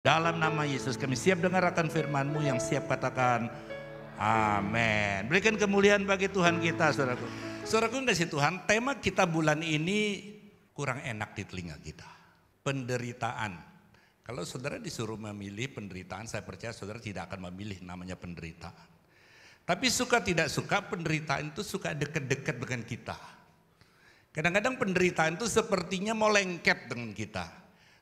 Dalam nama Yesus kami siap dengar akan firman-Mu, yang siap katakan amin. Berikan kemuliaan bagi Tuhan kita, saudaraku. Saudaraku kasih Tuhan, tema kita bulan ini kurang enak di telinga kita. Penderitaan. Kalau saudara disuruh memilih penderitaan, saya percaya saudara tidak akan memilih namanya penderitaan. Tapi suka tidak suka, penderitaan itu suka dekat-dekat dengan kita. Kadang-kadang penderitaan itu sepertinya mau lengket dengan kita.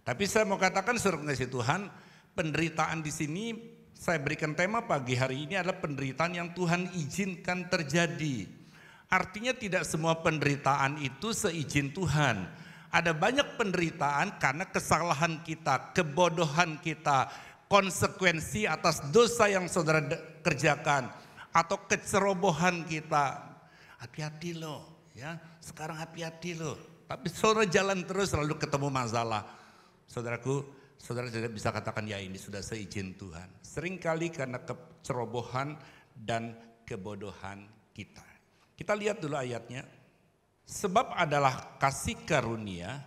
Tapi saya mau katakan saudara kasih Tuhan, penderitaan di sini saya berikan tema pagi hari ini adalah penderitaan yang Tuhan izinkan terjadi. Artinya tidak semua penderitaan itu seizin Tuhan. Ada banyak penderitaan karena kesalahan kita, kebodohan kita, konsekuensi atas dosa yang saudara kerjakan, atau kecerobohan kita. Hati-hati loh, ya. Sekarang hati-hati loh. Tapi saudara jalan terus lalu ketemu masalah. Saudaraku, saudara tidak bisa katakan ya ini sudah seizin Tuhan. Seringkali karena kecerobohan dan kebodohan kita. Kita lihat dulu ayatnya. Sebab adalah kasih karunia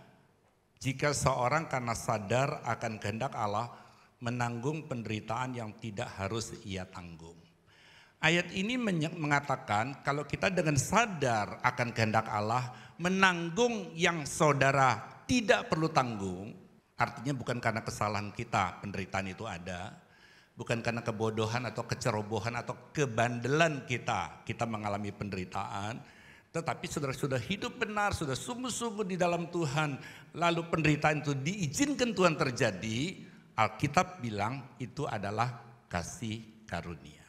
jika seorang karena sadar akan kehendak Allah menanggung penderitaan yang tidak harus ia tanggung. Ayat ini mengatakan kalau kita dengan sadar akan kehendak Allah menanggung yang saudara tidak perlu tanggung. Artinya bukan karena kesalahan kita penderitaan itu ada. Bukan karena kebodohan atau kecerobohan atau kebandelan kita mengalami penderitaan. Tetapi saudara sudah hidup benar, sudah sungguh-sungguh di dalam Tuhan. Lalu penderitaan itu diizinkan Tuhan terjadi. Alkitab bilang itu adalah kasih karunia.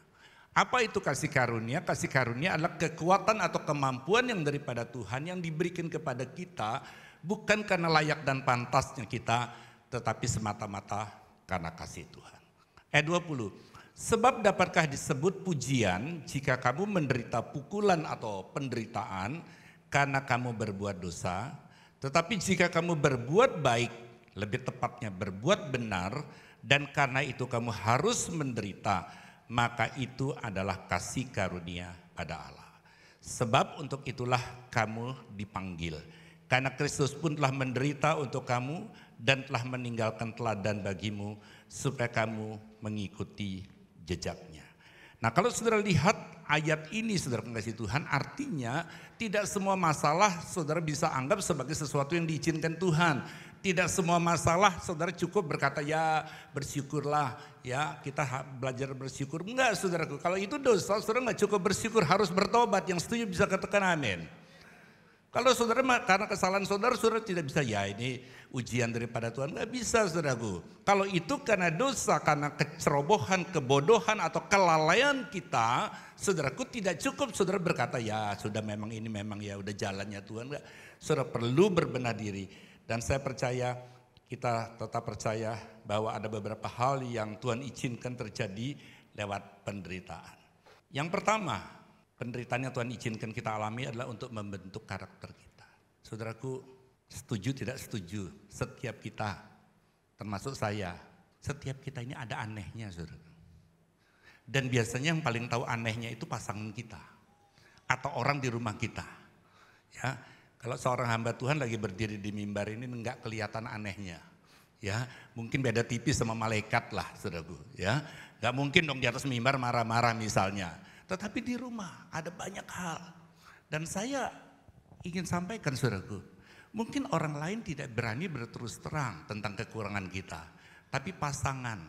Apa itu kasih karunia? Kasih karunia adalah kekuatan atau kemampuan yang daripada Tuhan yang diberikan kepada kita. Bukan karena layak dan pantasnya kita, tetapi semata-mata karena kasih Tuhan. Ayat 20, sebab dapatkah disebut pujian jika kamu menderita pukulan atau penderitaan karena kamu berbuat dosa. Tetapi jika kamu berbuat baik, lebih tepatnya berbuat benar, dan karena itu kamu harus menderita, maka itu adalah kasih karunia pada Allah. Sebab untuk itulah kamu dipanggil. Karena Kristus pun telah menderita untuk kamu dan telah meninggalkan teladan bagimu supaya kamu mengikuti jejaknya. Nah, kalau saudara lihat ayat ini saudara kasih Tuhan, artinya tidak semua masalah saudara bisa anggap sebagai sesuatu yang diizinkan Tuhan. Tidak semua masalah saudara cukup berkata ya bersyukurlah, ya kita belajar bersyukur. Enggak saudaraku, kalau itu dosa saudara nggak cukup bersyukur, harus bertobat. Yang setuju bisa katakan amin. Kalau saudara karena kesalahan saudara tidak bisa ya ini ujian daripada Tuhan. Nggak bisa saudaraku. Kalau itu karena dosa, karena kecerobohan, kebodohan atau kelalaian kita, saudaraku tidak cukup saudara berkata ya sudah memang ini memang ya udah jalannya Tuhan. Nggak. Saudara perlu berbenah diri. Dan saya percaya, kita tetap percaya bahwa ada beberapa hal yang Tuhan izinkan terjadi lewat penderitaan. Yang pertama, penderitaan yang Tuhan izinkan kita alami adalah untuk membentuk karakter kita. Saudaraku, setuju tidak setuju, setiap kita, termasuk saya, setiap kita ini ada anehnya saudara. Dan biasanya yang paling tahu anehnya itu pasangan kita atau orang di rumah kita. Ya, kalau seorang hamba Tuhan lagi berdiri di mimbar ini enggak kelihatan anehnya. Ya, mungkin beda tipis sama malaikat lah saudaraku. Ya, enggak mungkin dong di atas mimbar marah-marah misalnya. Tetapi di rumah ada banyak hal. Dan saya ingin sampaikan saudaraku, mungkin orang lain tidak berani berterus terang tentang kekurangan kita. Tapi pasangan,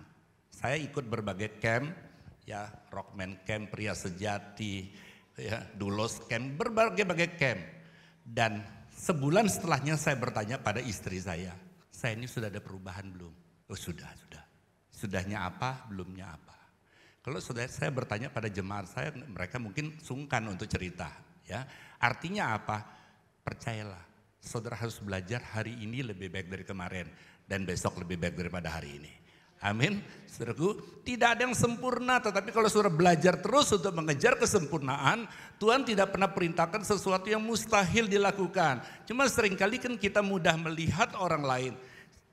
saya ikut berbagai camp, ya Rockman Camp, Pria Sejati, ya Dulos Camp, berbagai camp. Dan sebulan setelahnya saya bertanya pada istri saya ini sudah ada perubahan belum? Oh sudah. Sudahnya apa, belumnya apa? Kalau saya bertanya pada jemaat saya, mereka mungkin sungkan untuk cerita. Ya, artinya apa? Percayalah, saudara harus belajar hari ini lebih baik dari kemarin dan besok lebih baik daripada hari ini. Amin. Saudaraku, tidak ada yang sempurna, tetapi kalau saudara belajar terus untuk mengejar kesempurnaan, Tuhan tidak pernah perintahkan sesuatu yang mustahil dilakukan. Cuma seringkali kan kita mudah melihat orang lain.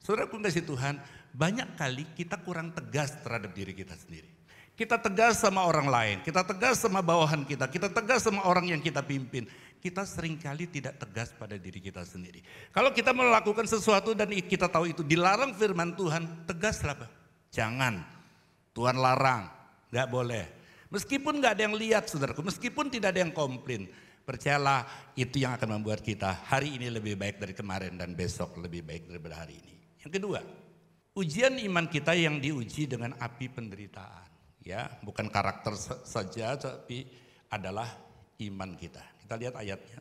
Saudaraku kasih Tuhan, banyak kali kita kurang tegas terhadap diri kita sendiri. Kita tegas sama orang lain, kita tegas sama bawahan kita tegas sama orang yang kita pimpin. Kita seringkali tidak tegas pada diri kita sendiri. Kalau kita melakukan sesuatu dan kita tahu itu dilarang firman Tuhan, tegaslah Pak. Jangan, Tuhan larang, nggak boleh. Meskipun nggak ada yang lihat saudaraku, meskipun tidak ada yang komplain, percayalah itu yang akan membuat kita hari ini lebih baik dari kemarin dan besok lebih baik daripada hari ini. Yang kedua, ujian iman kita yang diuji dengan api penderitaan. Ya, bukan karakter saja, tapi adalah iman kita. Kita lihat ayatnya.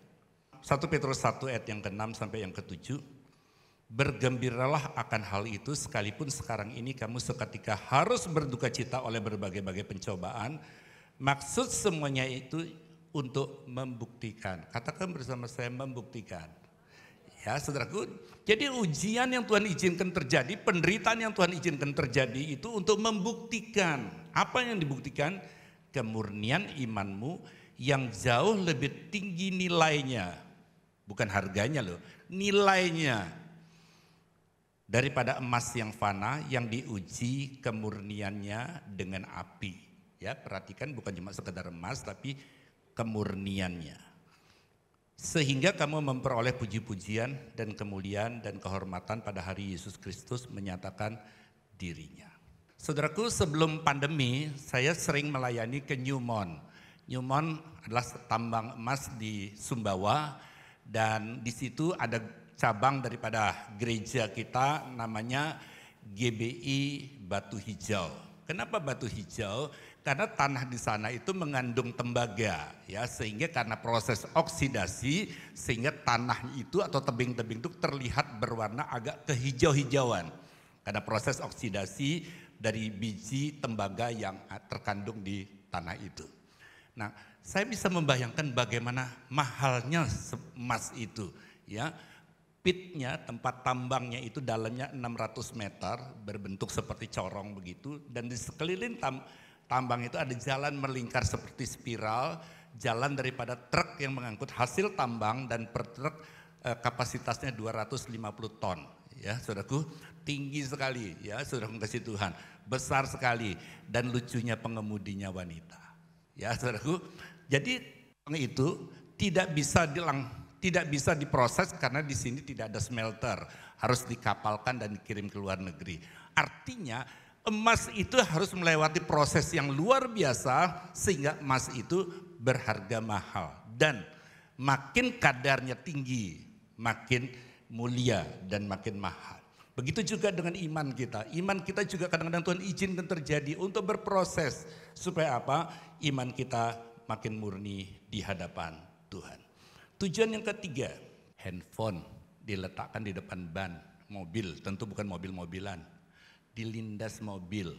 1 Petrus 1 ayat yang ke-6 sampai yang ke-7. Bergembiralah akan hal itu sekalipun sekarang ini kamu seketika harus berduka cita oleh berbagai-bagai pencobaan. Maksud semuanya itu untuk membuktikan. Katakan bersama saya, membuktikan. Ya saudaraku, jadi ujian yang Tuhan izinkan terjadi, penderitaan yang Tuhan izinkan terjadi itu untuk membuktikan. Apa yang dibuktikan? Kemurnian imanmu yang jauh lebih tinggi nilainya. Bukan harganya loh, nilainya. Daripada emas yang fana yang diuji kemurniannya dengan api. Ya, perhatikan bukan cuma sekedar emas tapi kemurniannya. Sehingga kamu memperoleh puji-pujian dan kemuliaan dan kehormatan pada hari Yesus Kristus menyatakan dirinya. Saudaraku, sebelum pandemi saya sering melayani ke Newmont. Newmont adalah tambang emas di Sumbawa dan di situ ada cabang daripada gereja kita namanya GBI Batu Hijau. Kenapa Batu Hijau? Karena tanah di sana itu mengandung tembaga, ya, sehingga karena proses oksidasi sehingga tanah itu atau tebing-tebing itu terlihat berwarna agak kehijau-hijauan karena proses oksidasi dari biji tembaga yang terkandung di tanah itu. Nah, saya bisa membayangkan bagaimana mahalnya emas itu, ya. Pitnya, tempat tambangnya itu dalamnya 600 meter berbentuk seperti corong begitu dan di sekeliling tambang itu ada jalan melingkar seperti spiral, jalan daripada truk yang mengangkut hasil tambang dan per truk kapasitasnya 250 ton. Ya, saudaraku, tinggi sekali ya, saudaraku kasih Tuhan, besar sekali dan lucunya pengemudinya wanita. Ya, saudaraku, jadi itu tidak bisa diproses karena di sini tidak ada smelter, harus dikapalkan dan dikirim ke luar negeri. Artinya emas itu harus melewati proses yang luar biasa sehingga emas itu berharga mahal. Dan makin kadarnya tinggi, makin mulia dan makin mahal. Begitu juga dengan iman kita. Iman kita juga kadang-kadang Tuhan izinkan terjadi untuk berproses. Supaya apa? Iman kita makin murni di hadapan Tuhan. Tujuan yang ketiga, handphone diletakkan di depan ban mobil. Tentu bukan mobil-mobilan. Dilindas mobil.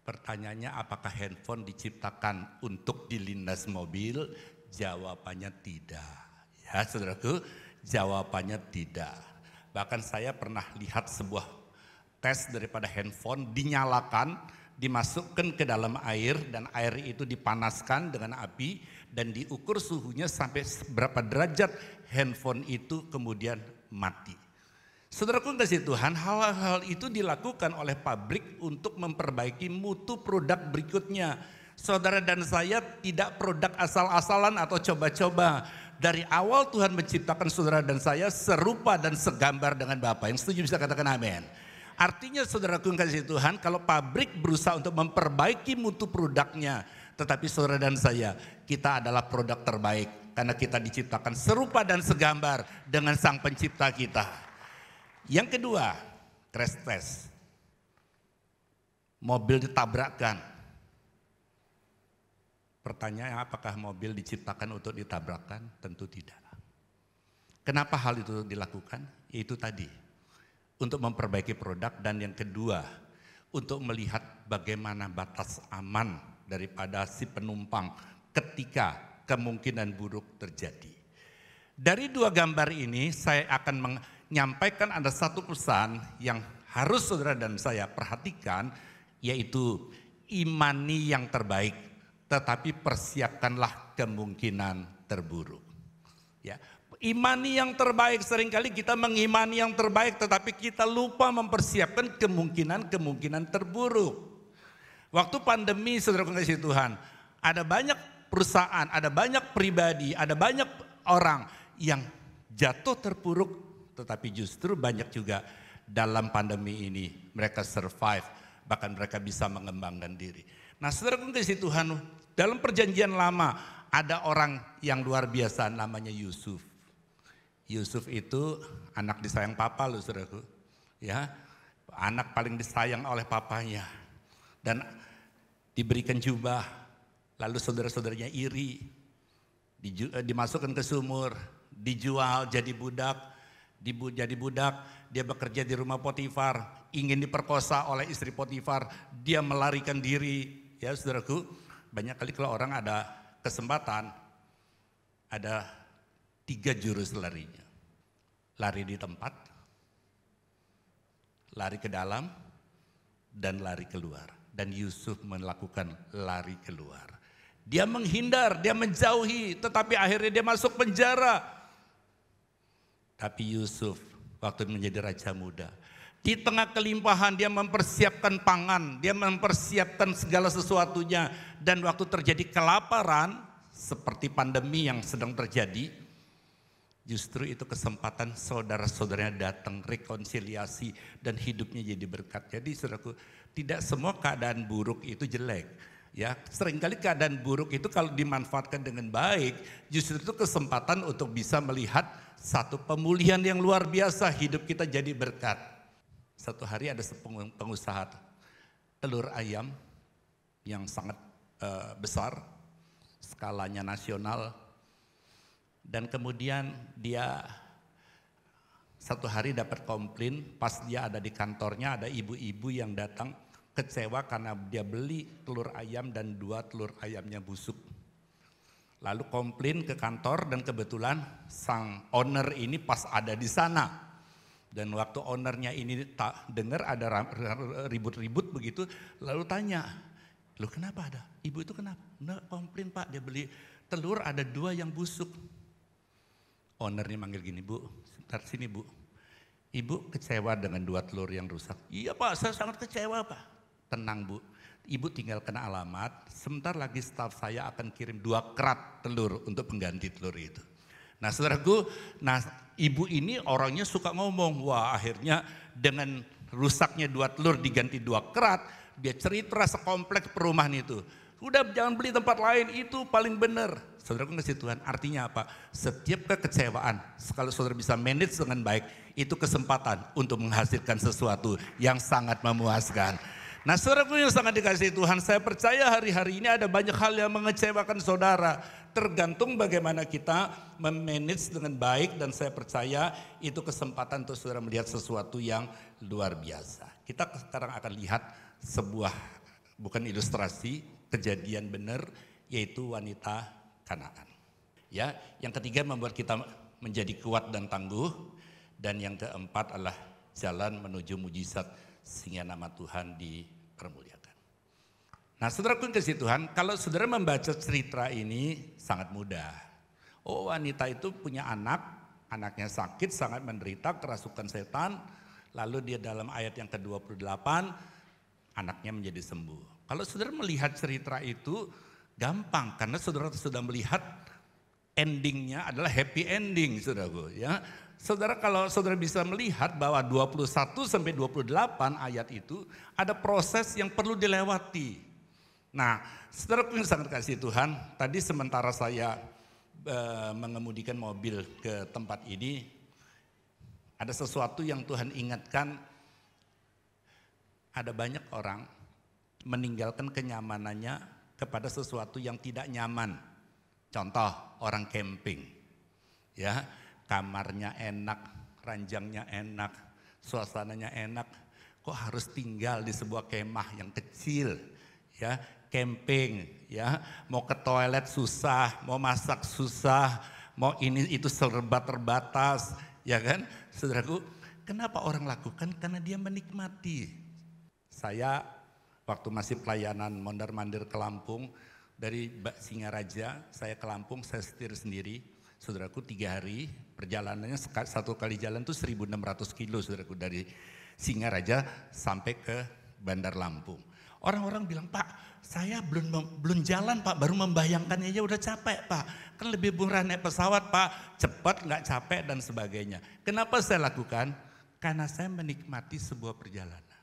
Pertanyaannya apakah handphone diciptakan untuk dilindas mobil? Jawabannya tidak. Ya saudaraku, jawabannya tidak. Bahkan saya pernah lihat sebuah tes daripada handphone dinyalakan, dimasukkan ke dalam air dan air itu dipanaskan dengan api dan diukur suhunya sampai berapa derajat handphone itu kemudian mati. Saudaraku kasih Tuhan, hal-hal itu dilakukan oleh pabrik untuk memperbaiki mutu produk berikutnya. Saudara dan saya tidak produk asal-asalan atau coba-coba. Dari awal Tuhan menciptakan saudara dan saya serupa dan segambar dengan Bapa. Yang setuju bisa katakan amin. Artinya saudaraku kasih Tuhan, kalau pabrik berusaha untuk memperbaiki mutu produknya, tetapi saudara dan saya, kita adalah produk terbaik. Karena kita diciptakan serupa dan segambar dengan Sang Pencipta kita. Yang kedua, crash test. Mobil ditabrakkan. Pertanyaannya apakah mobil diciptakan untuk ditabrakkan? Tentu tidak. Kenapa hal itu dilakukan? Yaitu tadi, untuk memperbaiki produk dan yang kedua, untuk melihat bagaimana batas aman daripada si penumpang ketika kemungkinan buruk terjadi. Dari dua gambar ini saya akan menyampaikan ada satu pesan yang harus saudara dan saya perhatikan, yaitu imani yang terbaik, tetapi persiapkanlah kemungkinan terburuk. Ya, imani yang terbaik, seringkali kita mengimani yang terbaik, tetapi kita lupa mempersiapkan kemungkinan terburuk. Waktu pandemi, saudara kasih Tuhan, ada banyak perusahaan, ada banyak pribadi, ada banyak orang yang jatuh terpuruk, tetapi justru banyak juga dalam pandemi ini mereka survive bahkan mereka bisa mengembangkan diri. Nah saudara kasih Tuhan, dalam perjanjian lama ada orang yang luar biasa namanya Yusuf. Yusuf itu anak disayang papa loh saudaraku. Ya, anak paling disayang oleh papanya. Dan diberikan jubah, lalu saudara-saudaranya iri, dimasukkan ke sumur, dijual jadi budak, dia bekerja di rumah Potifar, ingin diperkosa oleh istri Potifar, dia melarikan diri. Ya saudaraku, banyak kali kalau orang ada kesempatan, ada 3 jurus larinya. Lari di tempat, lari ke dalam, dan lari keluar. Dan Yusuf melakukan lari keluar. Dia menghindar, dia menjauhi, tetapi akhirnya dia masuk penjara. Tapi Yusuf waktu menjadi raja muda, di tengah kelimpahan dia mempersiapkan pangan, dia mempersiapkan segala sesuatunya. Dan waktu terjadi kelaparan, seperti pandemi yang sedang terjadi, justru itu kesempatan saudara-saudaranya datang, rekonsiliasi, dan hidupnya jadi berkat. Jadi saudaraku, tidak semua keadaan buruk itu jelek. Ya, seringkali keadaan buruk itu kalau dimanfaatkan dengan baik, justru itu kesempatan untuk bisa melihat satu pemulihan yang luar biasa, hidup kita jadi berkat. Satu hari ada pengusaha telur ayam yang sangat besar, skalanya nasional. Dan kemudian dia satu hari dapat komplain, pas dia ada di kantornya ada ibu-ibu yang datang kecewa karena dia beli telur ayam dan 2 telur ayamnya busuk. Lalu komplain ke kantor dan kebetulan sang owner ini pas ada di sana. Dan waktu ownernya ini tak dengar ada ribut-ribut begitu, lalu tanya, "Loh kenapa ada? Ibu itu kenapa?" "Nah, komplain Pak, dia beli telur ada 2 yang busuk." Ownernya manggil gini, "Bu, sebentar sini Bu. Ibu kecewa dengan 2 telur yang rusak?" "Iya Pak, saya sangat kecewa Pak." "Tenang Bu, Ibu tinggal kena alamat, sebentar lagi staf saya akan kirim 2 kerat telur untuk pengganti telur itu." Nah saudaraku, ibu ini orangnya suka ngomong, wah akhirnya dengan rusaknya 2 telur diganti 2 kerat, dia cerita sekompleks perumahan itu. Udah jangan beli tempat lain, itu paling benar. Saudaraku kasih Tuhan, artinya apa? Setiap kekecewaan, kalau saudara bisa manage dengan baik, itu kesempatan untuk menghasilkan sesuatu yang sangat memuaskan. Nah saudaraku yang sangat dikasihi Tuhan, saya percaya hari-hari ini ada banyak hal yang mengecewakan saudara. Tergantung bagaimana kita memanage dengan baik, dan saya percaya itu kesempatan untuk saudara melihat sesuatu yang luar biasa. Kita sekarang akan lihat sebuah, bukan ilustrasi, kejadian benar, yaitu wanita Kanaan. Ya, yang ketiga membuat kita menjadi kuat dan tangguh, dan yang keempat adalah jalan menuju mujizat sehingga nama Tuhan dipermuliakan. Nah saudaraku yang kasih Tuhan, kalau saudara membaca cerita ini sangat mudah. Oh wanita itu punya anak, anaknya sakit, sangat menderita, kerasukan setan. Lalu dia dalam ayat yang ke-28, anaknya menjadi sembuh. Kalau saudara melihat cerita itu gampang, karena saudara sudah melihat endingnya adalah happy ending saudaraku ya. Saudara kalau saudara bisa melihat bahwa 21 sampai 28 ayat itu ada proses yang perlu dilewati. Nah, saudaraku yang sangat kasih Tuhan, tadi sementara saya mengemudikan mobil ke tempat ini, ada sesuatu yang Tuhan ingatkan, ada banyak orang meninggalkan kenyamanannya kepada sesuatu yang tidak nyaman. Contoh, orang camping, ya, kamarnya enak, ranjangnya enak, suasananya enak, kok harus tinggal di sebuah kemah yang kecil, ya. Camping, ya, mau ke toilet susah, mau masak susah, mau ini itu serba terbatas, ya kan, saudaraku. Kenapa orang lakukan? Karena dia menikmati. Saya waktu masih pelayanan mondar-mandir ke Lampung, dari Singaraja saya ke Lampung, saya setir sendiri, saudaraku 3 hari, perjalanannya satu kali jalan tuh 1.600 kilo saudaraku, dari Singaraja sampai ke Bandar Lampung. Orang-orang bilang, "Pak, saya belum jalan Pak, baru membayangkannya aja udah capek Pak. Kan lebih murah naik pesawat Pak, cepat nggak capek dan sebagainya." Kenapa saya lakukan? Karena saya menikmati sebuah perjalanan.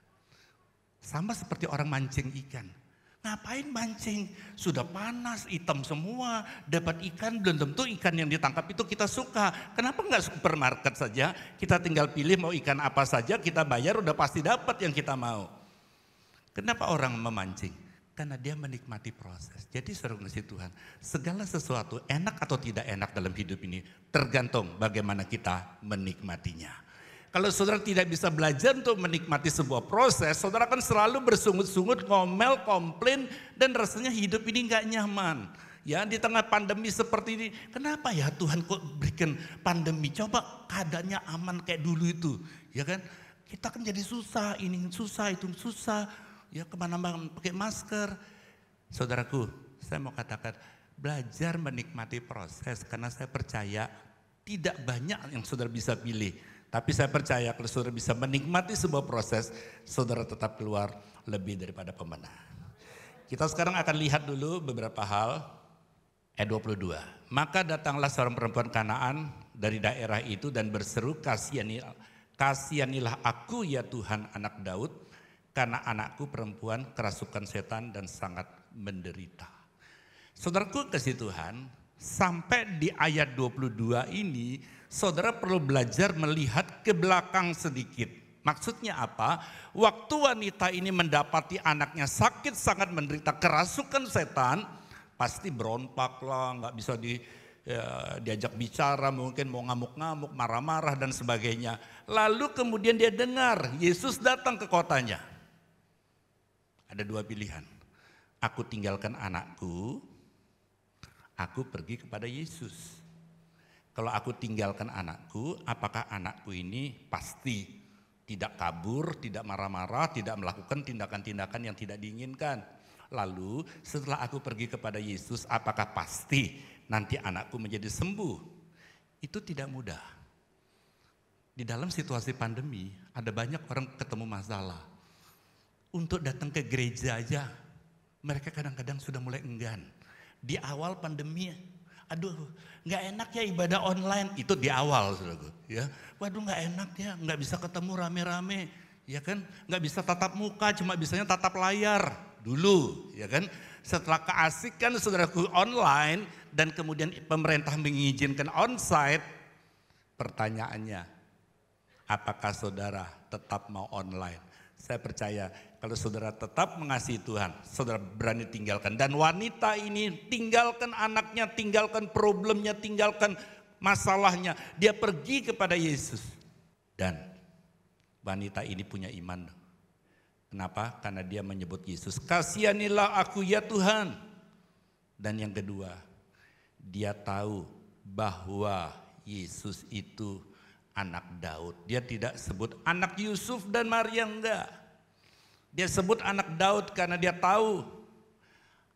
Sama seperti orang mancing ikan. Ngapain mancing? Sudah panas, hitam semua, dapat ikan, belum tentu ikan yang ditangkap itu kita suka. Kenapa nggak supermarket saja? Kita tinggal pilih mau ikan apa saja, kita bayar udah pasti dapat yang kita mau. Kenapa orang memancing? Karena dia menikmati proses. Jadi saudara kasih Tuhan, segala sesuatu enak atau tidak enak dalam hidup ini tergantung bagaimana kita menikmatinya. Kalau saudara tidak bisa belajar untuk menikmati sebuah proses, saudara akan selalu bersungut-sungut, ngomel, komplain, dan rasanya hidup ini nggak nyaman. Ya, di tengah pandemi seperti ini, kenapa ya Tuhan kok berikan pandemi? Coba keadaannya aman kayak dulu itu, ya kan? Kita kan jadi susah, ini susah, itu susah. Ya, kemana-mana pakai masker. Saudaraku, saya mau katakan, belajar menikmati proses, karena saya percaya tidak banyak yang saudara bisa pilih. Tapi saya percaya kalau saudara bisa menikmati sebuah proses, saudara tetap keluar lebih daripada pemenang. Kita sekarang akan lihat dulu beberapa hal. Ayat 22. Maka datanglah seorang perempuan Kanaan dari daerah itu dan berseru, kasihanilah aku ya Tuhan anak Daud, karena anakku perempuan kerasukan setan dan sangat menderita. Saudaraku kasih Tuhan, sampai di ayat 22 ini, saudara perlu belajar melihat ke belakang sedikit. Maksudnya apa? Waktu wanita ini mendapati anaknya sakit, sangat menderita kerasukan setan, pasti berontak lah, nggak bisa diajak bicara, mungkin mau ngamuk-ngamuk, marah-marah dan sebagainya. Lalu kemudian dia dengar Yesus datang ke kotanya. Ada dua pilihan. Aku tinggalkan anakku, aku pergi kepada Yesus. Kalau aku tinggalkan anakku, apakah anakku ini pasti tidak kabur, tidak marah-marah, tidak melakukan tindakan-tindakan yang tidak diinginkan. Lalu setelah aku pergi kepada Yesus, apakah pasti nanti anakku menjadi sembuh? Itu tidak mudah. Di dalam situasi pandemi, ada banyak orang ketemu masalah. Untuk datang ke gereja aja, mereka kadang-kadang sudah mulai enggan. Di awal pandemi, aduh nggak enak ya ibadah online, itu di awal saudaraku, ya. Waduh nggak enak ya, nggak bisa ketemu rame-rame, ya kan, nggak bisa tatap muka, cuma bisanya tatap layar dulu, ya kan. Setelah keasikan saudaraku online dan kemudian pemerintah mengizinkan onsite, pertanyaannya, apakah saudara tetap mau online? Saya percaya kalau saudara tetap mengasihi Tuhan, saudara berani tinggalkan. Dan wanita ini tinggalkan anaknya, tinggalkan problemnya, tinggalkan masalahnya. Dia pergi kepada Yesus. Dan wanita ini punya iman. Kenapa? Karena dia menyebut Yesus, kasihanilah aku ya Tuhan. Dan yang kedua, dia tahu bahwa Yesus itu anak Daud. Dia tidak sebut anak Yusuf dan Maria, enggak. Dia sebut anak Daud karena dia tahu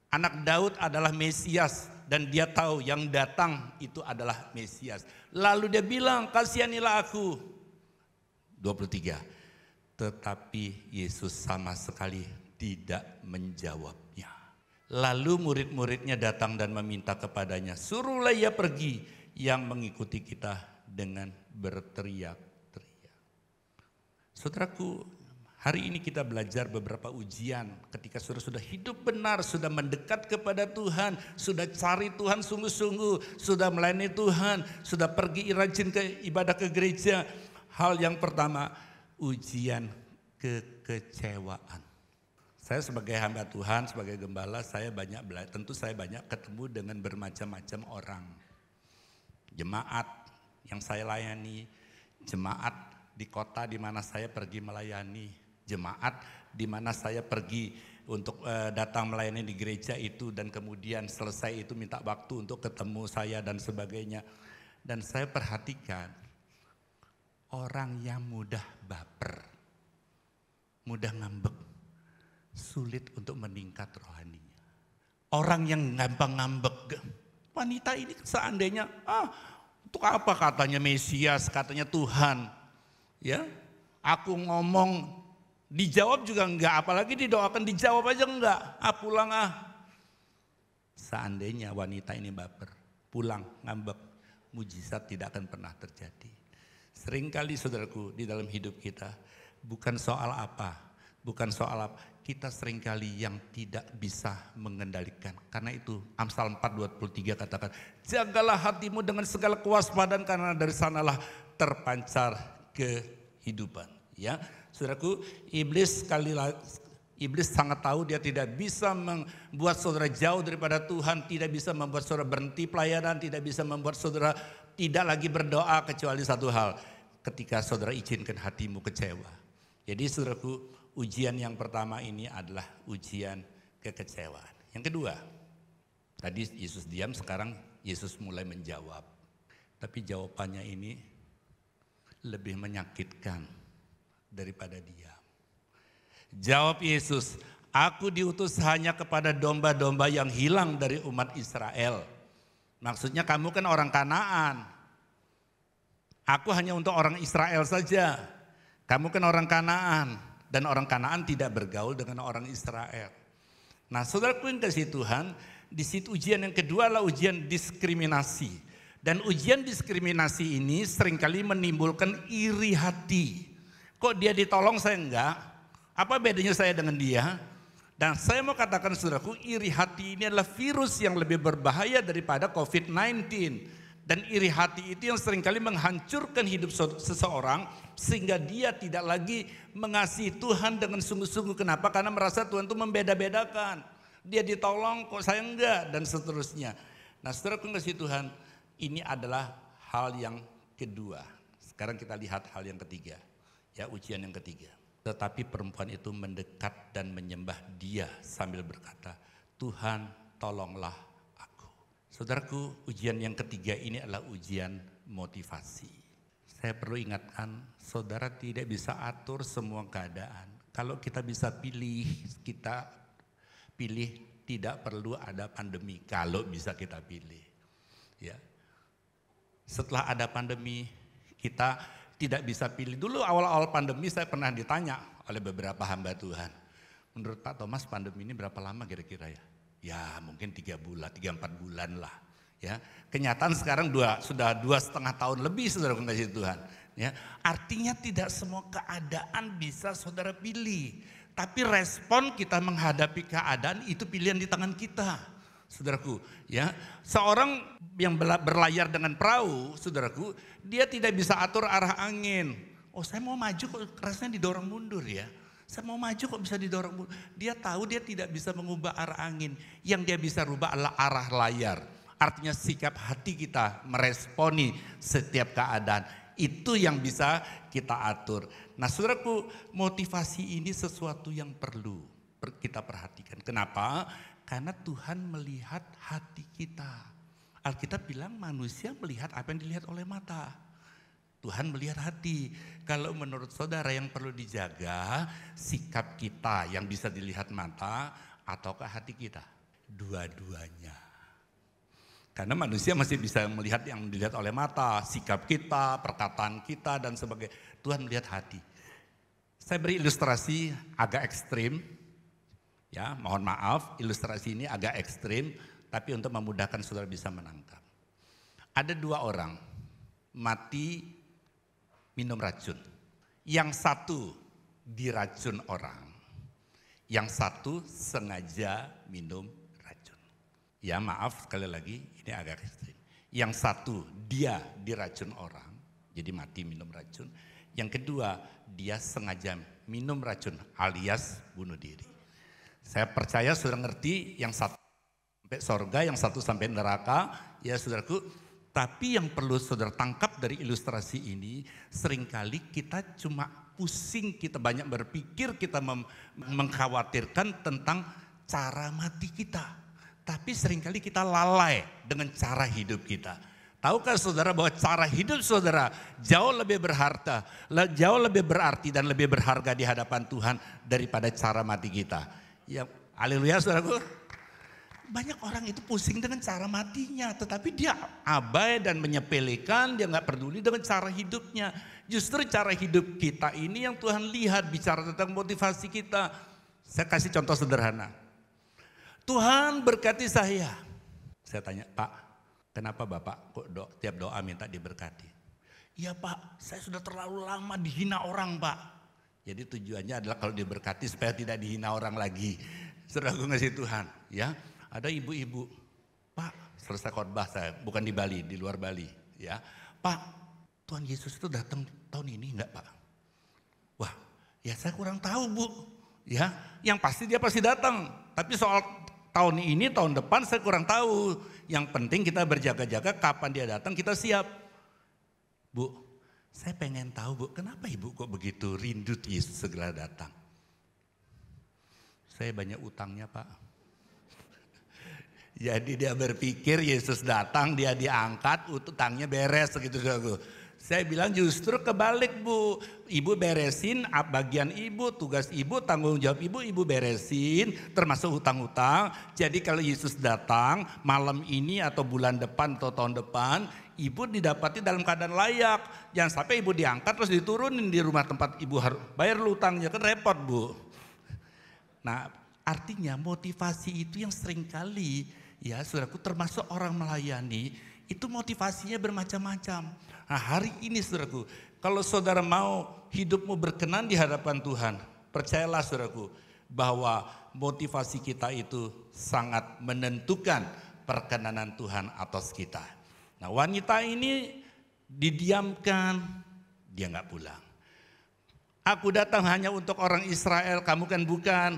anak Daud adalah Mesias. Dan dia tahu yang datang itu adalah Mesias. Lalu dia bilang, kasihanilah aku. 23. Tetapi Yesus sama sekali tidak menjawabnya. Lalu murid-muridnya datang dan meminta kepadanya, suruhlah ia pergi. Yang mengikuti kita dengan berteriak-teriak. Saudaraku, hari ini kita belajar beberapa ujian ketika saudara sudah hidup benar, sudah mendekat kepada Tuhan, sudah cari Tuhan sungguh-sungguh, sudah melayani Tuhan, sudah pergi rajin ke ibadah ke gereja. Hal yang pertama, ujian kekecewaan. Saya sebagai hamba Tuhan, sebagai gembala, saya banyak belajar, tentu saya banyak ketemu dengan bermacam-macam orang. Jemaat yang saya layani, jemaat di kota di mana saya pergi melayani, jemaat di mana saya pergi untuk datang melayani di gereja itu, dan kemudian selesai itu minta waktu untuk ketemu saya dan sebagainya. Dan saya perhatikan orang yang mudah baper, mudah ngambek, sulit untuk meningkat rohaninya. Orang yang gampang ngambek, wanita ini seandainya, untuk apa katanya Mesias, katanya Tuhan, ya, aku ngomong dijawab juga enggak, apalagi didoakan dijawab aja enggak, pulang Seandainya wanita ini baper, pulang ngambek, mujizat tidak akan pernah terjadi. Seringkali saudaraku di dalam hidup kita bukan soal apa, Bukan soal apa. Kita seringkali yang tidak bisa mengendalikan. Karena itu Amsal 4:23 katakan, jagalah hatimu dengan segala kewaspadaan karena dari sanalah terpancar kehidupan. Ya, saudaraku, iblis sangat tahu dia tidak bisa membuat saudara jauh daripada Tuhan, tidak bisa membuat saudara berhenti pelayanan, tidak bisa membuat saudara tidak lagi berdoa kecuali satu hal, ketika saudara izinkan hatimu kecewa. Jadi saudaraku, ujian yang pertama ini adalah ujian kekecewaan. Yang kedua, tadi Yesus diam, sekarang Yesus mulai menjawab. Tapi jawabannya ini lebih menyakitkan daripada diam. Jawab Yesus, aku diutus hanya kepada domba-domba yang hilang dari umat Israel. Maksudnya kamu kan orang Kanaan. Aku hanya untuk orang Israel saja. Kamu kan orang Kanaan. Dan orang Kanaan tidak bergaul dengan orang Israel. Nah, saudaraku yang kasih Tuhan, di situ ujian yang kedua adalah ujian diskriminasi. Dan ujian diskriminasi ini seringkali menimbulkan iri hati. Kok dia ditolong saya enggak? Apa bedanya saya dengan dia? Dan saya mau katakan saudaraku, iri hati ini adalah virus yang lebih berbahaya daripada COVID-19. Dan iri hati itu yang seringkali menghancurkan hidup seseorang sehingga dia tidak lagi mengasihi Tuhan dengan sungguh-sungguh. Kenapa? Karena merasa Tuhan itu membeda-bedakan. Dia ditolong kok saya enggak dan seterusnya. Nah, saudara kasih Tuhan, ini adalah hal yang kedua. Sekarang kita lihat hal yang ketiga. Ya, ujian yang ketiga. Tetapi perempuan itu mendekat dan menyembah dia sambil berkata, Tuhan tolonglah. Saudaraku, ujian yang ketiga ini adalah ujian motivasi. Saya perlu ingatkan, saudara tidak bisa atur semua keadaan. Kalau kita bisa pilih, kita pilih tidak perlu ada pandemi. Kalau bisa kita pilih. Ya. Setelah ada pandemi, kita tidak bisa pilih. Dulu awal-awal pandemi saya pernah ditanya oleh beberapa hamba Tuhan. Menurut Pak Thomas pandemi ini berapa lama kira-kira ya? Ya mungkin 3 bulan, 3-4 bulan lah. Ya, kenyataan sekarang sudah 2,5 tahun lebih saudara kasih Tuhan. Ya, artinya tidak semua keadaan bisa saudara pilih. Tapi respon kita menghadapi keadaan itu pilihan di tangan kita. Saudaraku, ya, seorang yang berlayar dengan perahu, saudaraku, dia tidak bisa atur arah angin. Oh, saya mau maju kok rasanya didorong mundur ya. Saya mau maju kok bisa didorong mundur. Dia tahu dia tidak bisa mengubah arah angin. Yang dia bisa rubah adalah arah layar. Artinya sikap hati kita meresponi setiap keadaan. Itu yang bisa kita atur. Nah, saudaraku, motivasi ini sesuatu yang perlu kita perhatikan. Kenapa? Karena Tuhan melihat hati kita. Alkitab bilang manusia melihat apa yang dilihat oleh mata. Tuhan melihat hati. Kalau menurut saudara yang perlu dijaga, sikap kita yang bisa dilihat mata ataukah hati kita? Dua-duanya. Karena manusia masih bisa melihat yang dilihat oleh mata, sikap kita, perkataan kita dan sebagainya. Tuhan melihat hati. Saya beri ilustrasi agak ekstrim. Ya, mohon maaf, ilustrasi ini agak ekstrim, tapi untuk memudahkan saudara bisa menangkap. Ada 2 orang mati minum racun. Yang satu diracun orang, yang satu sengaja minum racun. Ya maaf sekali lagi ini agak ekstrim. Yang satu dia diracun orang, jadi mati minum racun. Yang kedua dia sengaja minum racun alias bunuh diri. Saya percaya saudara ngerti yang satu sampai sorga, yang satu sampai neraka ya saudaraku. Tapi yang perlu saudara tangkap dari ilustrasi ini, seringkali kita cuma pusing, kita banyak berpikir, kita mengkhawatirkan tentang cara mati kita. Tapi seringkali kita lalai dengan cara hidup kita. Tahukah saudara bahwa cara hidup saudara jauh lebih berharga, jauh lebih berarti dan lebih berharga di hadapan Tuhan daripada cara mati kita. Ya, haleluya saudaraku. Banyak orang itu pusing dengan cara matinya, tetapi dia abai dan menyepelekan, dia nggak peduli dengan cara hidupnya. Justru cara hidup kita ini yang Tuhan lihat, bicara tentang motivasi kita. Saya kasih contoh sederhana. Tuhan berkati saya. Saya tanya, Pak, kenapa Bapak kok tiap doa minta diberkati? Iya Pak, saya sudah terlalu lama dihina orang Pak. Jadi tujuannya adalah kalau diberkati supaya tidak dihina orang lagi. Saudaraku ngasih Tuhan, ya. Ada ibu-ibu, Pak, selesai khotbah saya, bukan di Bali, di luar Bali, ya. Pak, Tuhan Yesus itu datang tahun ini enggak, Pak? Wah, ya saya kurang tahu, Bu. Ya, yang pasti dia pasti datang. Tapi soal tahun ini, tahun depan saya kurang tahu. Yang penting kita berjaga-jaga kapan dia datang kita siap. Bu, saya pengen tahu, Bu, kenapa Ibu kok begitu rindu Yesus segera datang? Saya banyak utangnya, Pak. Jadi dia berpikir Yesus datang, dia diangkat, utangnya beres gitu. Saya bilang justru kebalik, Bu. Ibu beresin bagian ibu, tugas ibu, tanggung jawab ibu, ibu beresin termasuk hutang-hutang. Jadi kalau Yesus datang malam ini atau bulan depan atau tahun depan, ibu didapati dalam keadaan layak. Jangan sampai ibu diangkat terus diturunin di rumah tempat ibu harus bayar hutangnya, kan repot, Bu. Nah, artinya motivasi itu yang seringkali ya saudaraku termasuk orang melayani itu motivasinya bermacam-macam. Nah hari ini saudaraku, kalau saudara mau hidupmu berkenan di hadapan Tuhan, percayalah saudaraku bahwa motivasi kita itu sangat menentukan perkenanan Tuhan atas kita. Nah wanita ini didiamkan, dia nggak pulang. Aku datang hanya untuk orang Israel, kamu kan bukan.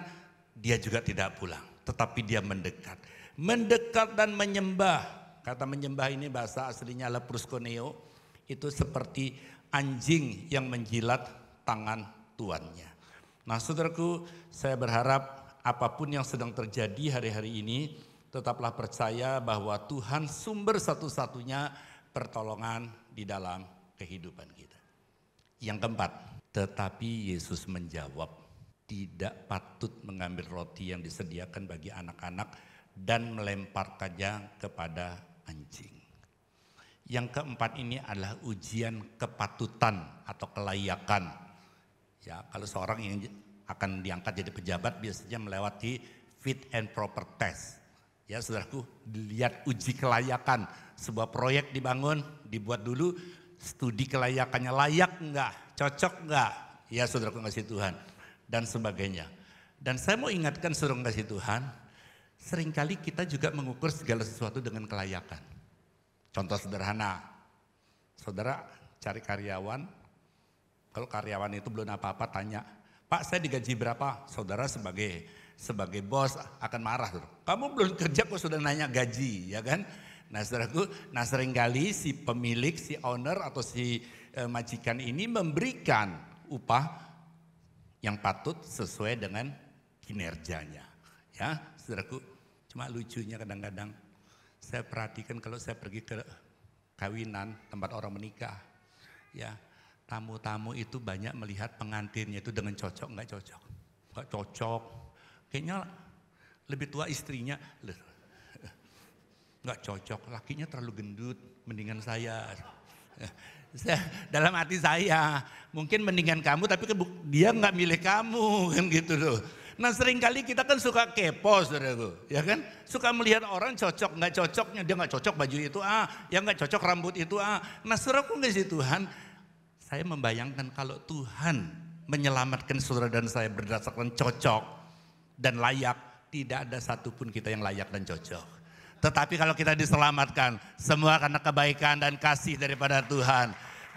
Dia juga tidak pulang, tetapi dia mendekat. Mendekat dan menyembah. Kata menyembah ini bahasa aslinya lepruskoneo, itu seperti anjing yang menjilat tangan tuannya. Nah saudaraku, saya berharap apapun yang sedang terjadi hari-hari ini, tetaplah percaya bahwa Tuhan sumber satu-satunya pertolongan di dalam kehidupan kita. Yang keempat, tetapi Yesus menjawab, tidak patut mengambil roti yang disediakan bagi anak-anak dan melemparkannya kepada anjing. Yang keempat ini adalah ujian kepatutan atau kelayakan. Ya, kalau seorang yang akan diangkat jadi pejabat biasanya melewati fit and proper test. Ya, saudaraku, dilihat uji kelayakan. Sebuah proyek dibangun, dibuat dulu studi kelayakannya, layak enggak, cocok enggak. Ya, saudaraku kasih Tuhan dan sebagainya. Dan saya mau ingatkan saudara kasih Tuhan, seringkali kita juga mengukur segala sesuatu dengan kelayakan. Contoh sederhana, saudara cari karyawan, kalau karyawan itu belum apa-apa tanya, Pak saya digaji berapa? Saudara sebagai bos akan marah. Kamu belum kerja kok sudah nanya gaji, ya kan? Nah saudaraku, seringkali si pemilik, si owner atau si majikan ini memberikan upah yang patut sesuai dengan kinerjanya. Ya saudaraku, cuma lucunya kadang-kadang saya perhatikan kalau saya pergi ke kawinan tempat orang menikah, ya tamu-tamu itu banyak melihat pengantinnya itu dengan cocok nggak cocok, nggak cocok, kayaknya lebih tua istrinya, nggak cocok, lakinya terlalu gendut, mendingan saya. Dalam hati saya mungkin mendingan kamu tapi dia nggak milih kamu kan gitu loh. Nah seringkali kita kan suka kepo saudaraku, ya kan? Suka melihat orang cocok nggak cocoknya, dia nggak cocok baju itu yang nggak cocok rambut itu Nah saudaraku nggak sih Tuhan, saya membayangkan kalau Tuhan menyelamatkan saudara dan saya berdasarkan cocok dan layak, tidak ada satupun kita yang layak dan cocok. Tetapi kalau kita diselamatkan, semua karena kebaikan dan kasih daripada Tuhan.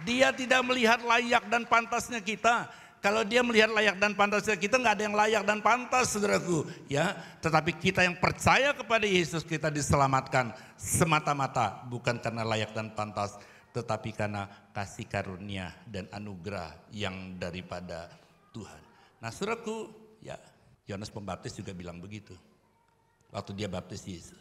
Dia tidak melihat layak dan pantasnya kita. Kalau dia melihat layak dan pantasnya kita, nggak ada yang layak dan pantas saudaraku. Ya, tetapi kita yang percaya kepada Yesus, kita diselamatkan semata-mata bukan karena layak dan pantas, tetapi karena kasih karunia dan anugerah yang daripada Tuhan. Nah saudaraku, ya Yohanes Pembaptis juga bilang begitu waktu dia baptis Yesus.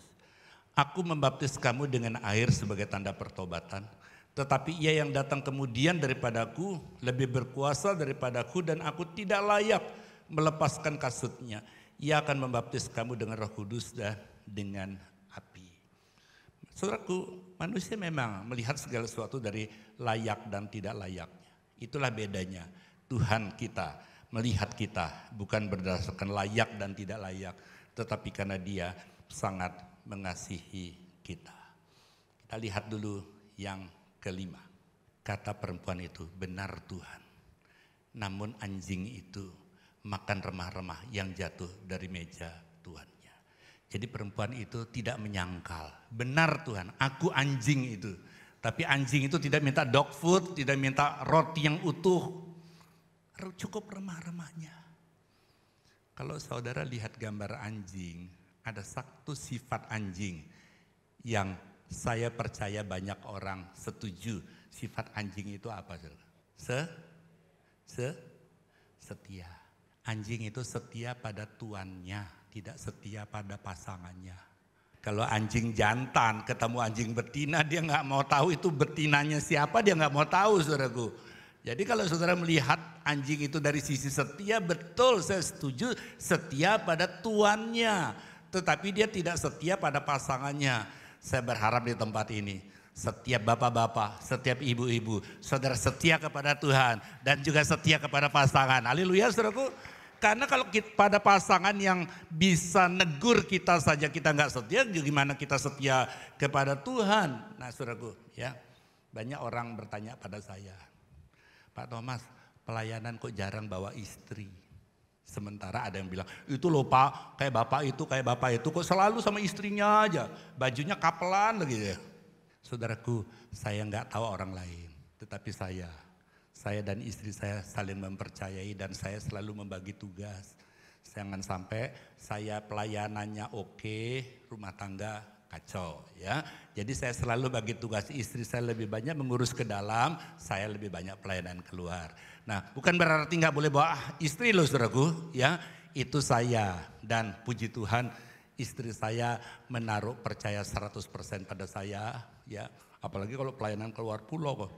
Aku membaptis kamu dengan air sebagai tanda pertobatan, tetapi ia yang datang kemudian daripadaku lebih berkuasa daripadaku dan aku tidak layak melepaskan kasutnya. Ia akan membaptis kamu dengan Roh Kudus dan dengan api. Saudaraku, manusia memang melihat segala sesuatu dari layak dan tidak layaknya. Itulah bedanya. Tuhan kita melihat kita bukan berdasarkan layak dan tidak layak, tetapi karena Dia sangat mengasihi kita. Kita lihat dulu yang kelima. Kata perempuan itu, benar Tuhan. Namun anjing itu makan remah-remah yang jatuh dari meja tuannya. Jadi perempuan itu tidak menyangkal. Benar Tuhan, aku anjing itu. Tapi anjing itu tidak minta dog food, tidak minta roti yang utuh. Cukup remah-remahnya. Kalau saudara lihat gambar anjing, ada satu sifat anjing yang saya percaya banyak orang setuju. Sifat anjing itu apa? Setia. Anjing itu setia pada tuannya, tidak setia pada pasangannya. Kalau anjing jantan ketemu anjing betina, dia nggak mau tahu itu betinanya siapa, dia nggak mau tahu, saudaraku. Jadi kalau saudara melihat anjing itu dari sisi setia, betul saya setuju, setia pada tuannya. Tetapi dia tidak setia pada pasangannya. Saya berharap di tempat ini, setiap bapak-bapak, setiap ibu-ibu, saudara setia kepada Tuhan dan juga setia kepada pasangan. Haleluya, saudaraku. Karena kalau pada pasangan yang bisa negur kita saja kita nggak setia, gimana kita setia kepada Tuhan? Nah, saudaraku, ya banyak orang bertanya pada saya, Pak Thomas, pelayanan kok jarang bawa istri? Sementara ada yang bilang, itu loh Pak, kayak bapak itu kok selalu sama istrinya aja, bajunya kapelan lagi ya. Saudaraku, saya nggak tahu orang lain, tetapi saya dan istri saya saling mempercayai dan saya selalu membagi tugas. Jangan sampai saya pelayanannya oke, rumah tangga kacau ya. Jadi saya selalu bagi tugas, istri saya lebih banyak mengurus ke dalam, saya lebih banyak pelayanan keluar. Nah, bukan berarti nggak boleh bawa istri loh saudaraku ya. Itu saya dan puji Tuhan istri saya menaruh percaya 100% pada saya ya. Apalagi kalau pelayanan keluar pulau kok.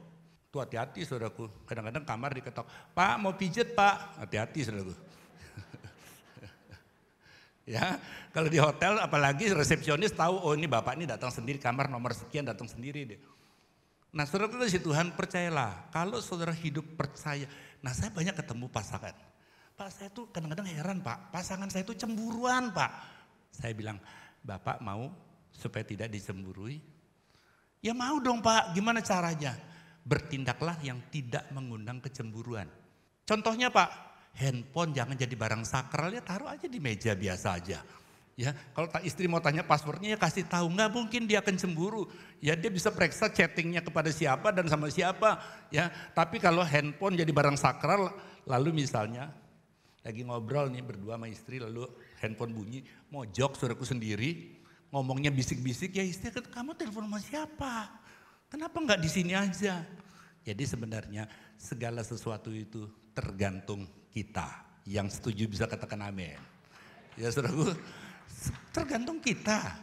Tuh hati-hati saudaraku. Kadang-kadang kamar diketok, Pak mau pijet Pak. Hati-hati saudaraku. Ya, kalau di hotel apalagi resepsionis tahu, oh ini bapak ini datang sendiri, kamar nomor sekian datang sendiri deh. Nah saudara kasih Tuhan percayalah, kalau saudara hidup percaya, nah saya banyak ketemu pasangan. Pak saya tuh kadang-kadang heran Pak, pasangan saya tuh cemburuan Pak. Saya bilang, Bapak mau supaya tidak dicemburui? Ya mau dong Pak, gimana caranya? Bertindaklah yang tidak mengundang kecemburuan. Contohnya Pak, handphone jangan jadi barang sakral, ya taruh aja di meja biasa aja. Ya, kalau istri mau tanya passwordnya ya kasih tahu, nggak mungkin dia akan cemburu. Ya dia bisa periksa chattingnya kepada siapa dan sama siapa. Ya, tapi kalau handphone jadi barang sakral, lalu misalnya lagi ngobrol nih berdua sama istri, lalu handphone bunyi, mojok saudaraku sendiri, ngomongnya bisik-bisik, ya istri kamu telepon sama siapa? Kenapa nggak di sini aja? Jadi sebenarnya segala sesuatu itu tergantung kita. Yang setuju bisa katakan amin. Ya saudaraku. Tergantung kita.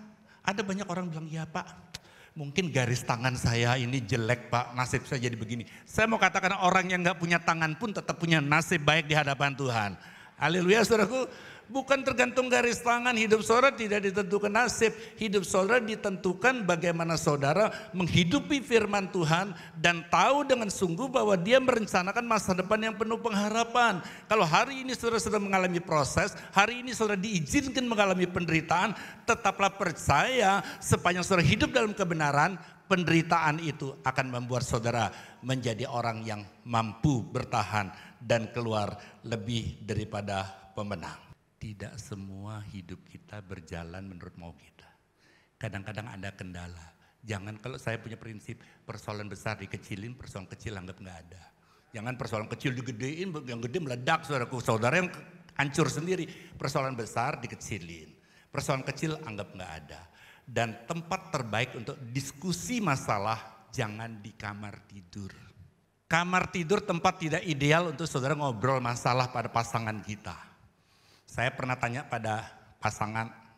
Ada banyak orang bilang, ya Pak mungkin garis tangan saya ini jelek Pak, nasib saya jadi begini. Saya mau katakan orang yang gak punya tangan pun tetap punya nasib baik di hadapan Tuhan. Haleluya saudaraku. Bukan tergantung garis tangan, hidup saudara tidak ditentukan nasib. Hidup saudara ditentukan bagaimana saudara menghidupi firman Tuhan dan tahu dengan sungguh bahwa dia merencanakan masa depan yang penuh pengharapan. Kalau hari ini saudara sedang mengalami proses, hari ini saudara diizinkan mengalami penderitaan, tetaplah percaya sepanjang saudara hidup dalam kebenaran, penderitaan itu akan membuat saudara menjadi orang yang mampu bertahan dan keluar lebih daripada pemenang. Tidak semua hidup kita berjalan menurut mau kita. Kadang-kadang ada kendala. Jangan, kalau saya punya prinsip persoalan besar dikecilin, persoalan kecil anggap nggak ada. Jangan persoalan kecil digedein, yang gede meledak saudaraku. Saudara yang hancur sendiri. Persoalan besar dikecilin, persoalan kecil anggap nggak ada. Dan tempat terbaik untuk diskusi masalah jangan di kamar tidur. Kamar tidur tempat tidak ideal untuk saudara ngobrol masalah pada pasangan kita. Saya pernah tanya pada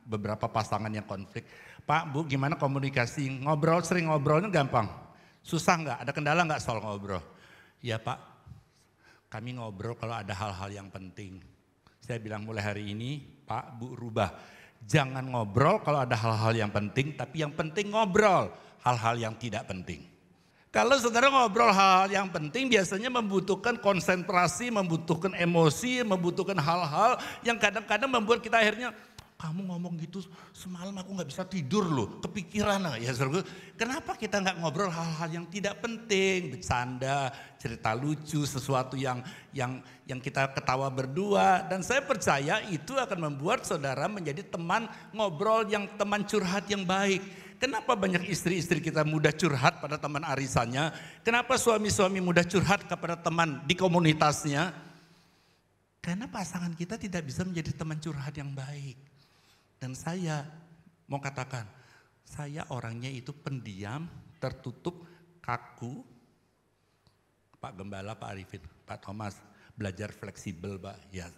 beberapa pasangan yang konflik, Pak, Bu, gimana komunikasi? Ngobrol, sering ngobrolnya gampang. Susah nggak? Ada kendala nggak soal ngobrol? Ya Pak, kami ngobrol kalau ada hal-hal yang penting. Saya bilang mulai hari ini, Pak, Bu, rubah. Jangan ngobrol kalau ada hal-hal yang penting, tapi yang penting ngobrol hal-hal yang tidak penting. Kalau saudara ngobrol hal-hal yang penting biasanya membutuhkan konsentrasi, membutuhkan emosi, membutuhkan hal-hal yang kadang-kadang membuat kita akhirnya kamu ngomong gitu semalam aku nggak bisa tidur loh, kepikiran. Ya saudaraku, kenapa kita nggak ngobrol hal-hal yang tidak penting, bercanda, cerita lucu, sesuatu yang kita ketawa berdua. Dan saya percaya itu akan membuat saudara menjadi teman ngobrol, teman curhat yang baik. Kenapa banyak istri-istri kita mudah curhat pada teman arisannya? Kenapa suami-suami mudah curhat kepada teman di komunitasnya? Karena pasangan kita tidak bisa menjadi teman curhat yang baik. Dan saya mau katakan, saya orangnya itu pendiam, tertutup, kaku. Pak Gembala, Pak Arifin, Pak Thomas, belajar fleksibel Pak. Ya.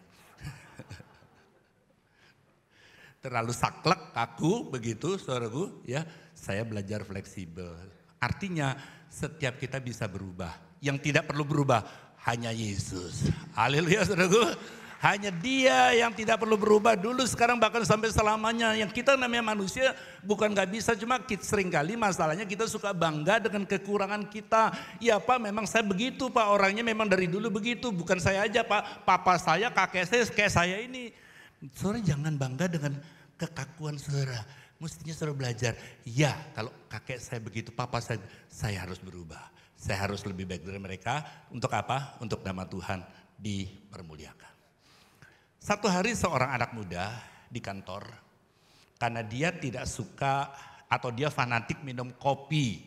Terlalu saklek, kaku begitu saudaraku. Ya, saya belajar fleksibel. Artinya setiap kita bisa berubah. Yang tidak perlu berubah hanya Yesus. Haleluya saudaraku. Hanya Dia yang tidak perlu berubah dulu, sekarang bahkan sampai selamanya. Yang kita namanya manusia bukan gak bisa, cuma seringkali masalahnya kita suka bangga dengan kekurangan kita. Ya Pak, memang saya begitu Pak, orangnya memang dari dulu begitu. Bukan saya aja Pak, papa saya, kakek saya kayak saya ini. Saudara jangan bangga dengan kekakuan saudara. Mestinya saudara belajar, ya kalau kakek saya begitu, papa saya harus berubah. Saya harus lebih baik dari mereka. Untuk apa? Untuk nama Tuhan dipermuliakan. Satu hari seorang anak muda di kantor, karena dia tidak suka atau dia fanatik minum kopi,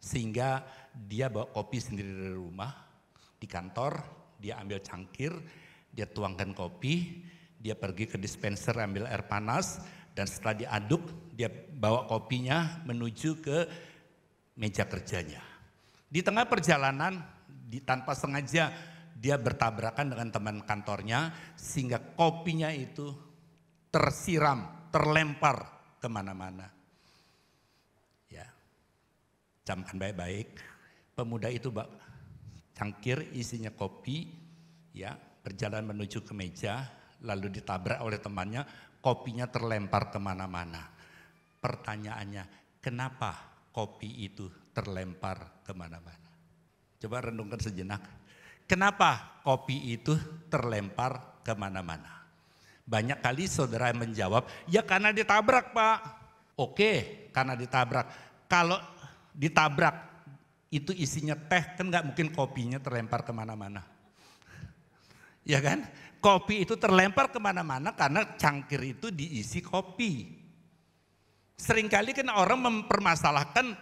sehingga dia bawa kopi sendiri dari rumah. Di kantor dia ambil cangkir, dia tuangkan kopi, dia pergi ke dispenser ambil air panas, dan setelah diaduk dia bawa kopinya menuju ke meja kerjanya. Di tengah perjalanan tanpa sengaja dia bertabrakan dengan teman kantornya sehingga kopinya itu tersiram, terlempar kemana-mana. Ya, camkan baik-baik. Pemuda itu cangkir isinya kopi, ya berjalan menuju ke meja, lalu ditabrak oleh temannya, kopinya terlempar kemana-mana. Pertanyaannya, kenapa kopi itu terlempar kemana-mana? Coba renungkan sejenak. Kenapa kopi itu terlempar kemana-mana? Banyak kali saudara menjawab, ya karena ditabrak Pak. Oke, karena ditabrak. Kalau ditabrak itu isinya teh, kan gak mungkin kopinya terlempar kemana-mana. Ya kan? Kopi itu terlempar kemana-mana karena cangkir itu diisi kopi. Seringkali kan orang mempermasalahkan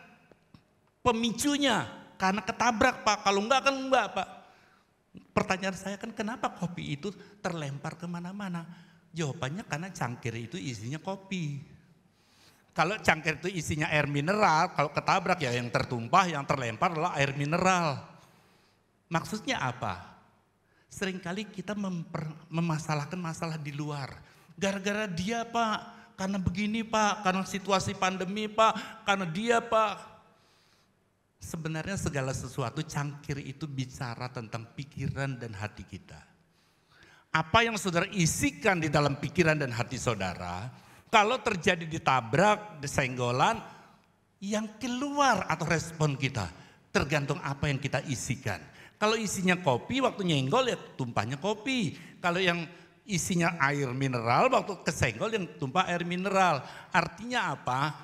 pemicunya karena ketabrak Pak. Kalau enggak kan enggak Pak. Pertanyaan saya kan kenapa kopi itu terlempar kemana-mana? Jawabannya karena cangkir itu isinya kopi. Kalau cangkir itu isinya air mineral, kalau ketabrak ya yang tertumpah, yang terlempar adalah air mineral. Maksudnya apa? Seringkali kita memasalahkan masalah di luar. Gara-gara dia Pak, karena begini Pak, karena situasi pandemi Pak, karena dia Pak. Sebenarnya segala sesuatu cangkir itu bicara tentang pikiran dan hati kita. Apa yang saudara isikan di dalam pikiran dan hati saudara, kalau terjadi ditabrak, disenggolan, yang keluar atau respon kita tergantung apa yang kita isikan. Kalau isinya kopi, waktu nyenggol ya tumpahnya kopi. Kalau yang isinya air mineral, waktu kesenggol yang tumpah air mineral. Artinya apa?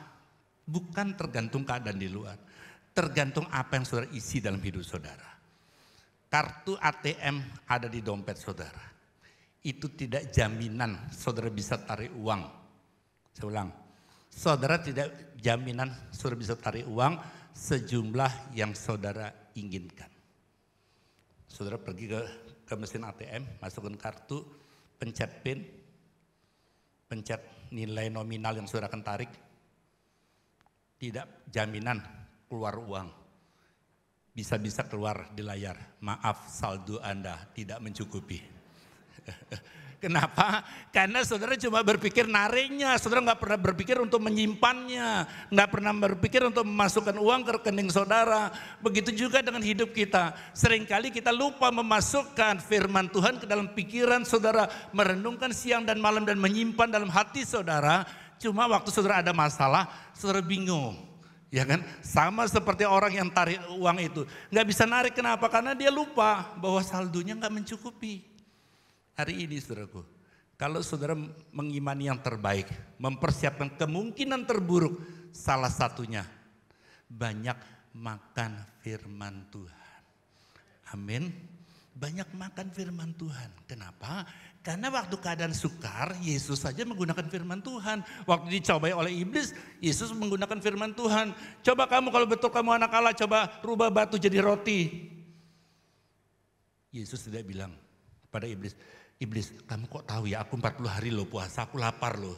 Bukan tergantung keadaan di luar. Tergantung apa yang saudara isi dalam hidup saudara. Kartu ATM ada di dompet saudara. Itu tidak jaminan saudara bisa tarik uang. Saya ulang, saudara tidak jaminan saudara bisa tarik uang sejumlah yang saudara inginkan. Saudara pergi ke mesin ATM, masukkan kartu, pencet PIN, pencet nilai nominal yang saudara akan tarik. Tidak jaminan keluar uang. Bisa-bisa keluar di layar, maaf saldo Anda tidak mencukupi. Kenapa? Karena saudara cuma berpikir nariknya, saudara nggak pernah berpikir untuk menyimpannya, nggak pernah berpikir untuk memasukkan uang ke rekening saudara. Begitu juga dengan hidup kita. Seringkali kita lupa memasukkan firman Tuhan ke dalam pikiran saudara, merenungkan siang dan malam dan menyimpan dalam hati saudara. Cuma waktu saudara ada masalah, saudara bingung. Ya kan? Sama seperti orang yang tarik uang itu. Nggak bisa narik, kenapa? Karena dia lupa bahwa saldonya nggak mencukupi. Hari ini saudaraku, Kalau saudara mengimani yang terbaik, mempersiapkan kemungkinan terburuk, salah satunya banyak makan firman Tuhan. Amin. Banyak makan firman Tuhan. Kenapa? Karena waktu keadaan sukar, Yesus saja menggunakan firman Tuhan. Waktu dicobai oleh iblis, Yesus menggunakan firman Tuhan. Coba kamu, kalau betul kamu anak Allah, coba rubah batu jadi roti. Yesus tidak bilang pada iblis, iblis kamu kok tahu ya aku 40 hari loh puasa, aku lapar loh.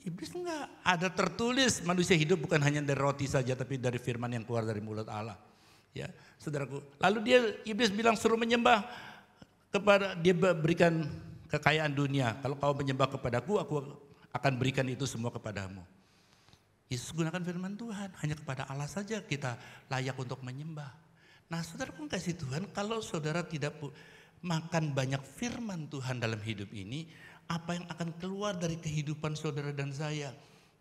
Iblis enggak, ada tertulis manusia hidup bukan hanya dari roti saja tapi dari firman yang keluar dari mulut Allah. Ya, saudaraku. Lalu iblis bilang suruh menyembah kepada, dia berikan kekayaan dunia. Kalau kau menyembah kepadaku, aku akan berikan itu semua kepadamu. Yesus gunakan firman Tuhan, hanya kepada Allah saja kita layak untuk menyembah. Nah, saudaraku kasih Tuhan, kalau saudara tidak makan banyak firman Tuhan dalam hidup ini, apa yang akan keluar dari kehidupan saudara dan saya?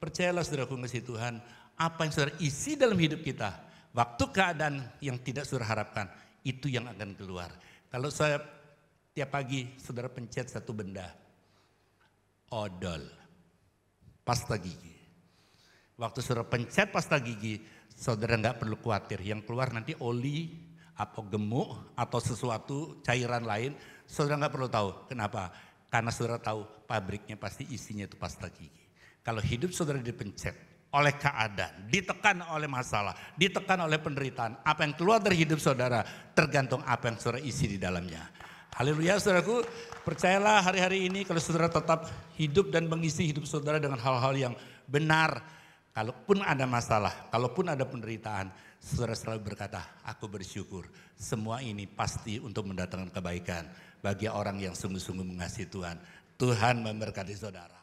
Percayalah saudaraku kasih Tuhan, apa yang saudara isi dalam hidup kita, waktu keadaan yang tidak saudara harapkan, itu yang akan keluar. Kalau saya tiap pagi saudara pencet satu benda, odol, pasta gigi. Waktu saudara pencet pasta gigi, saudara nggak perlu khawatir, yang keluar nanti oli atau gemuk atau sesuatu cairan lain, saudara nggak perlu tahu. Kenapa? Karena saudara tahu pabriknya pasti isinya itu pasta gigi. Kalau hidup saudara dipencet oleh keadaan, ditekan oleh masalah, ditekan oleh penderitaan, apa yang keluar dari hidup saudara tergantung apa yang saudara isi di dalamnya. Haleluya saudaraku, percayalah hari-hari ini kalau saudara tetap hidup dan mengisi hidup saudara dengan hal-hal yang benar. Kalaupun ada masalah, kalaupun ada penderitaan, saudara selalu berkata, aku bersyukur. Semua ini pasti untuk mendatangkan kebaikan bagi orang yang sungguh-sungguh mengasihi Tuhan. Tuhan memberkati saudara.